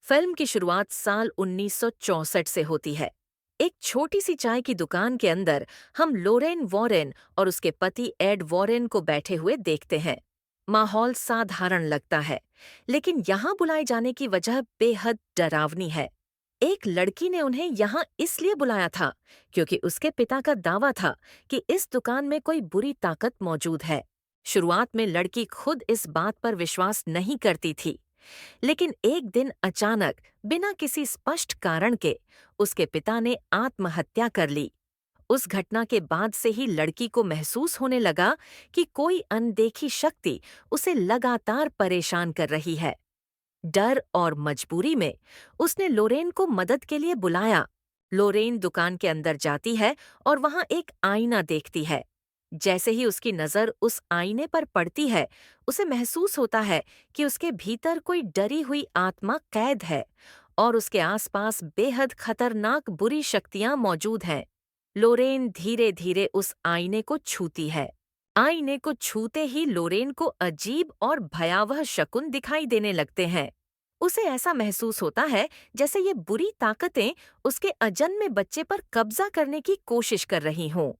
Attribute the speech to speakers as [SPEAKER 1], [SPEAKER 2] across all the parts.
[SPEAKER 1] Film की शुरुआत साल 1964 से होती है। एक छोटी सी चाय की दुकान के अंदर हम लोरेन वॉरेन और उसके पति एड वॉरेन को बैठे हुए देखते हैं। माहौल साधारण लगता है, लेकिन यहाँ बुलाए जाने की वजह बेहद डरावनी है। एक लड़की ने उन्हें यहाँ इसलिए बुलाया था क्योंकि उसके पिता का दावा था कि इस दुकान में कोई बुरी ताकत मौजूद है। शुरुआत में लड़की खुद इस बात पर विश्वास नहीं करती थी, लेकिन एक दिन अचानक बिना किसी स्पष्ट कारण के उसके पिता ने आत्महत्या कर ली। उस घटना के बाद से ही लड़की को महसूस होने लगा कि कोई अनदेखी शक्ति उसे लगातार परेशान कर रही है। डर और मजबूरी में उसने लोरेन को मदद के लिए बुलाया। लोरेन दुकान के अंदर जाती है और वहां एक आईना देखती है। जैसे ही उसकी नजर उस आईने पर पड़ती है, उसे महसूस होता है कि उसके भीतर कोई डरी हुई आत्मा कैद है और उसके आसपास बेहद खतरनाक बुरी शक्तियां मौजूद हैं। लोरेन धीरे धीरे उस आईने को छूती है। आईने को छूते ही लोरेन को अजीब और भयावह शकुन दिखाई देने लगते हैं। उसे ऐसा महसूस होता है जैसे ये बुरी ताकतें उसके अजन्मे बच्चे पर कब्जा करने की कोशिश कर रही हों।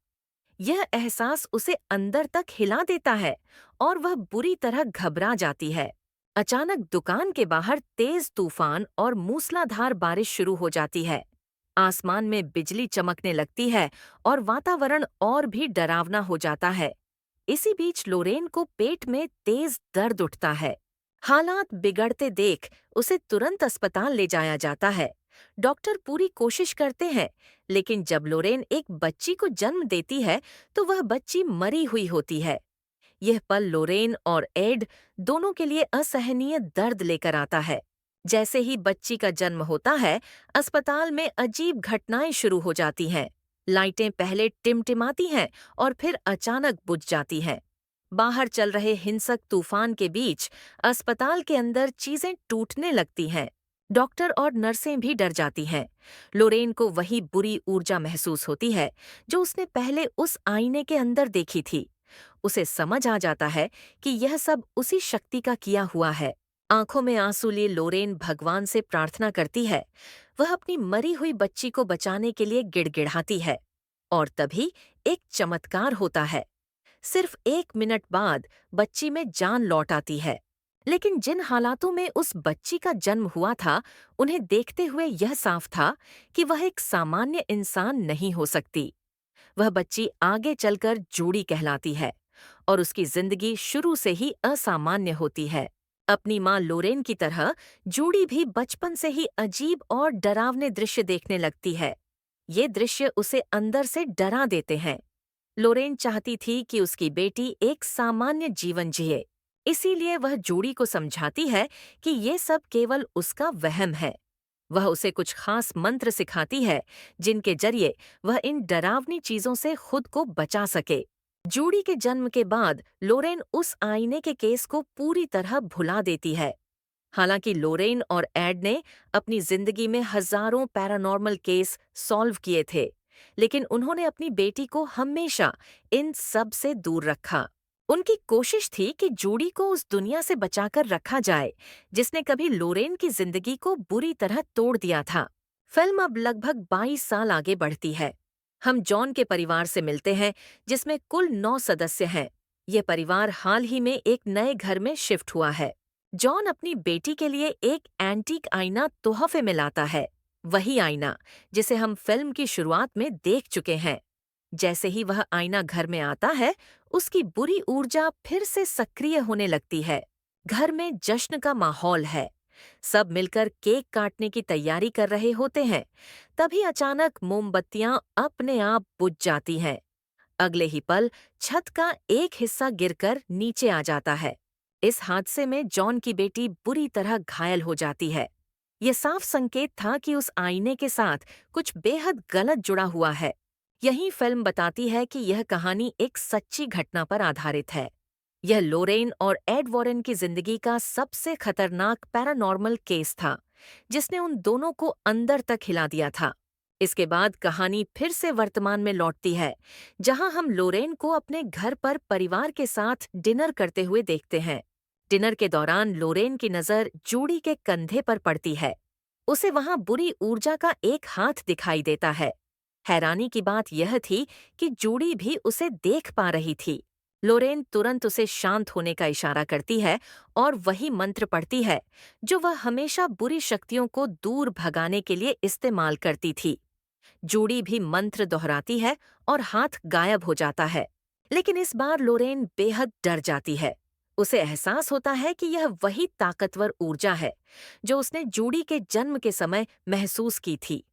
[SPEAKER 1] यह एहसास उसे अंदर तक हिला देता है और वह बुरी तरह घबरा जाती है। अचानक दुकान के बाहर तेज तूफान और मूसलाधार बारिश शुरू हो जाती है। आसमान में बिजली चमकने लगती है और वातावरण और भी डरावना हो जाता है। इसी बीच लोरेन को पेट में तेज दर्द उठता है। हालात बिगड़ते देख उसे तुरंत अस्पताल ले जाया जाता है। डॉक्टर पूरी कोशिश करते हैं, लेकिन जब लोरेन एक बच्ची को जन्म देती है तो वह बच्ची मरी हुई होती है। यह पल लोरेन और एड दोनों के लिए असहनीय दर्द लेकर आता है। जैसे ही बच्ची का जन्म होता है, अस्पताल में अजीब घटनाएं शुरू हो जाती हैं। लाइटें पहले टिमटिमाती हैं और फिर अचानक बुझ जाती हैं। बाहर चल रहे हिंसक तूफान के बीच अस्पताल के अंदर चीजें टूटने लगती हैं। डॉक्टर और नर्सें भी डर जाती हैं। लोरेन को वही बुरी ऊर्जा महसूस होती है जो उसने पहले उस आईने के अंदर देखी थी। उसे समझ आ जाता है कि यह सब उसी शक्ति का किया हुआ है। आंखों में आंसू लिए लोरेन भगवान से प्रार्थना करती है। वह अपनी मरी हुई बच्ची को बचाने के लिए गिड़गिड़ाती है। और तभी एक चमत्कार होता है। सिर्फ 1 मिनट बाद बच्ची में जान लौट आती है। लेकिन जिन हालातों में उस बच्ची का जन्म हुआ था, उन्हें देखते हुए यह साफ था कि वह एक सामान्य इंसान नहीं हो सकती। वह बच्ची आगे चलकर जूडी कहलाती है और उसकी जिंदगी शुरू से ही असामान्य होती है। अपनी माँ लोरेन की तरह जूडी भी बचपन से ही अजीब और डरावने दृश्य देखने लगती है। ये दृश्य उसे अंदर से डरा देते हैं। लोरेन चाहती थी कि उसकी बेटी एक सामान्य जीवन जिए, इसीलिए वह जूडी को समझाती है कि ये सब केवल उसका वहम है। वह उसे कुछ खास मंत्र सिखाती है जिनके जरिए वह इन डरावनी चीजों से खुद को बचा सके। जूडी के जन्म के बाद लोरेन उस आईने के केस को पूरी तरह भुला देती है। हालांकि लोरेन और एड ने अपनी जिंदगी में हजारों पैरानॉर्मल केस सॉल्व किए थे, लेकिन उन्होंने अपनी बेटी को हमेशा इन सब से दूर रखा। उनकी कोशिश थी कि जूडी को उस दुनिया से बचाकर रखा जाए जिसने कभी लोरेन की जिंदगी को बुरी तरह तोड़ दिया था। फिल्म अब लगभग 22 साल आगे बढ़ती है। हम जॉन के परिवार से मिलते हैं, जिसमें कुल 9 सदस्य हैं। ये परिवार हाल ही में एक नए घर में शिफ्ट हुआ है। जॉन अपनी बेटी के लिए एक एंटीक आईना तोहफे में लाता है, वही आईना जिसे हम फिल्म की शुरुआत में देख चुके हैं। जैसे ही वह आईना घर में आता है, उसकी बुरी ऊर्जा फिर से सक्रिय होने लगती है। घर में जश्न का माहौल है। सब मिलकर केक काटने की तैयारी कर रहे होते हैं। तभी अचानक मोमबत्तियां अपने आप बुझ जाती हैं। अगले ही पल छत का एक हिस्सा गिरकर नीचे आ जाता है। इस हादसे में जॉन की बेटी बुरी तरह घायल हो जाती है। यह साफ संकेत था कि उस आईने के साथ कुछ बेहद गलत जुड़ा हुआ है। यही फिल्म बताती है कि यह कहानी एक सच्ची घटना पर आधारित है। यह लोरेन और एड वॉरेन की जिंदगी का सबसे खतरनाक पैरानॉर्मल केस था, जिसने उन दोनों को अंदर तक हिला दिया था। इसके बाद कहानी फिर से वर्तमान में लौटती है, जहां हम लोरेन को अपने घर पर परिवार के साथ डिनर करते हुए देखते हैं। डिनर के दौरान लोरेन की नज़र जूडी के कंधे पर पड़ती है। उसे वहां बुरी ऊर्जा का एक हाथ दिखाई देता है। हैरानी की बात यह थी कि जूडी भी उसे देख पा रही थी। लोरेन तुरंत उसे शांत होने का इशारा करती है और वही मंत्र पढ़ती है जो वह हमेशा बुरी शक्तियों को दूर भगाने के लिए इस्तेमाल करती थी। जूडी भी मंत्र दोहराती है और हाथ गायब हो जाता है। लेकिन इस बार लोरेन बेहद डर जाती है। उसे एहसास होता है कि यह वही ताकतवर ऊर्जा है जो उसने जूडी के जन्म के समय महसूस की थी।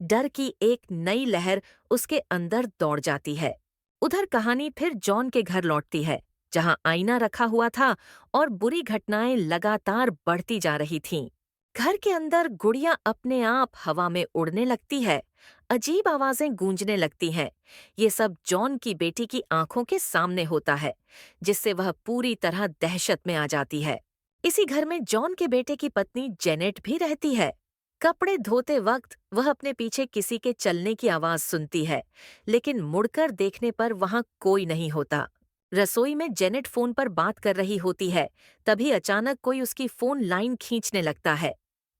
[SPEAKER 1] डर की एक नई लहर उसके अंदर दौड़ जाती है। उधर कहानी फिर जॉन के घर लौटती है, जहां आईना रखा हुआ था और बुरी घटनाएं लगातार बढ़ती जा रही थीं। घर के अंदर गुड़िया अपने आप हवा में उड़ने लगती है। अजीब आवाजें गूंजने लगती हैं। ये सब जॉन की बेटी की आंखों के सामने होता है, जिससे वह पूरी तरह दहशत में आ जाती है। इसी घर में जॉन के बेटे की पत्नी जेनेट भी रहती है। कपड़े धोते वक्त वह अपने पीछे किसी के चलने की आवाज सुनती है, लेकिन मुड़कर देखने पर वहां कोई नहीं होता। रसोई में जेनेट फोन पर बात कर रही होती है, तभी अचानक कोई उसकी फोन लाइन खींचने लगता है।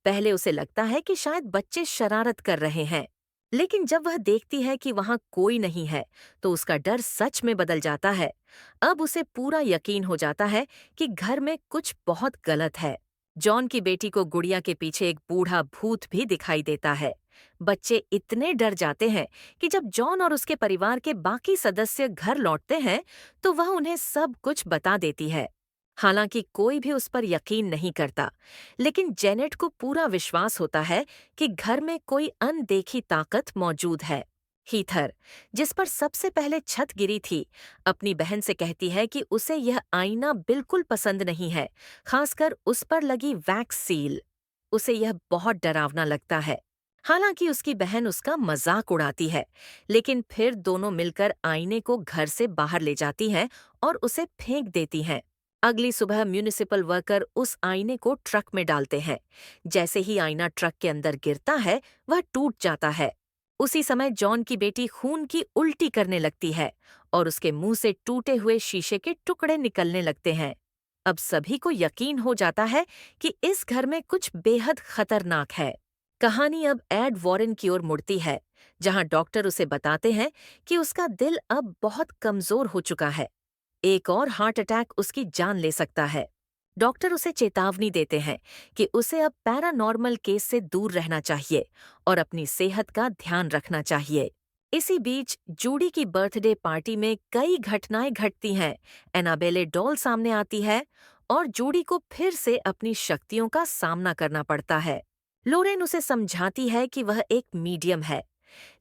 [SPEAKER 1] पहले उसे लगता है कि शायद बच्चे शरारत कर रहे हैं, लेकिन जब वह देखती है कि वहां कोई नहीं है, तो उसका डर सच में बदल जाता है। अब उसे पूरा यकीन हो जाता है कि घर में कुछ बहुत गलत है। जॉन की बेटी को गुड़िया के पीछे एक बूढ़ा भूत भी दिखाई देता है। बच्चे इतने डर जाते हैं कि जब जॉन और उसके परिवार के बाकी सदस्य घर लौटते हैं, तो वह उन्हें सब कुछ बता देती है। हालांकि कोई भी उस पर यकीन नहीं करता, लेकिन जेनेट को पूरा विश्वास होता है कि घर में कोई अनदेखी ताकत मौजूद है। हीथर, जिस पर सबसे पहले छत गिरी थी, अपनी बहन से कहती है कि उसे यह आईना बिल्कुल पसंद नहीं है, खासकर उस पर लगी वैक्स सील। उसे यह बहुत डरावना लगता है। हालांकि उसकी बहन उसका मजाक उड़ाती है, लेकिन फिर दोनों मिलकर आईने को घर से बाहर ले जाती हैं और उसे फेंक देती हैं। अगली सुबह म्यूनिसिपल वर्कर उस आईने को ट्रक में डालते हैं। जैसे ही आईना ट्रक के अंदर गिरता है, वह टूट जाता है। उसी समय जॉन की बेटी खून की उल्टी करने लगती है और उसके मुंह से टूटे हुए शीशे के टुकड़े निकलने लगते हैं। अब सभी को यकीन हो जाता है कि इस घर में कुछ बेहद खतरनाक है। कहानी अब एड वॉरेन की ओर मुड़ती है, जहां डॉक्टर उसे बताते हैं कि उसका दिल अब बहुत कमजोर हो चुका है। एक और हार्ट अटैक उसकी जान ले सकता है। डॉक्टर उसे चेतावनी देते हैं कि उसे अब पैरानॉर्मल केस से दूर रहना चाहिए और अपनी सेहत का ध्यान रखना चाहिए। इसी बीच जूडी की बर्थडे पार्टी में कई घटनाएं घटती हैं। एनाबेले डॉल सामने आती है और जूडी को फिर से अपनी शक्तियों का सामना करना पड़ता है। लोरेन उसे समझाती है कि वह एक मीडियम है,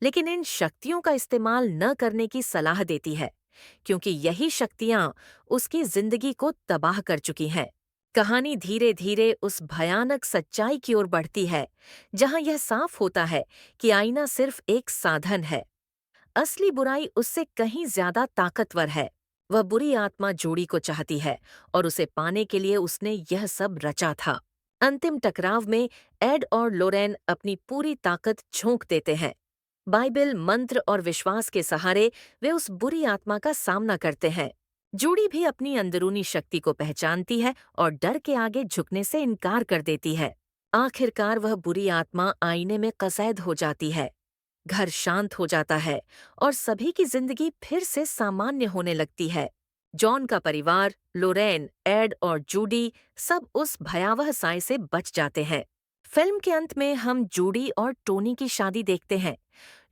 [SPEAKER 1] लेकिन इन शक्तियों का इस्तेमाल न करने की सलाह देती है, क्योंकि यही शक्तियां उसकी जिंदगी को तबाह कर चुकी हैं। कहानी धीरे धीरे उस भयानक सच्चाई की ओर बढ़ती है, जहां यह साफ होता है कि आईना सिर्फ एक साधन है। असली बुराई उससे कहीं ज्यादा ताकतवर है। वह बुरी आत्मा जूडी को चाहती है और उसे पाने के लिए उसने यह सब रचा था। अंतिम टकराव में एड और लोरेन अपनी पूरी ताकत झोंक देते हैं। बाइबल, मंत्र और विश्वास के सहारे वे उस बुरी आत्मा का सामना करते हैं। जूडी भी अपनी अंदरूनी शक्ति को पहचानती है और डर के आगे झुकने से इनकार कर देती है। आखिरकार वह बुरी आत्मा आईने में कैद हो जाती है। घर शांत हो जाता है और सभी की जिंदगी फिर से सामान्य होने लगती है। जॉन का परिवार, लोरेन, एड और जूडी सब उस भयावह साए से बच जाते हैं। फिल्म के अंत में हम जूडी और टोनी की शादी देखते हैं।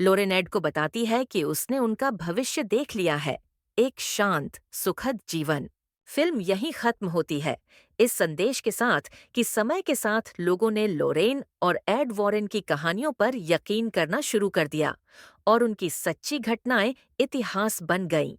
[SPEAKER 1] लोरेन एड को बताती है कि उसने उनका भविष्य देख लिया है, एक शांत, सुखद जीवन। फिल्म यहीं खत्म होती है, इस संदेश के साथ कि समय के साथ लोगों ने लोरेन और एड वॉरेन की कहानियों पर यकीन करना शुरू कर दिया और उनकी सच्ची घटनाएं इतिहास बन गईं।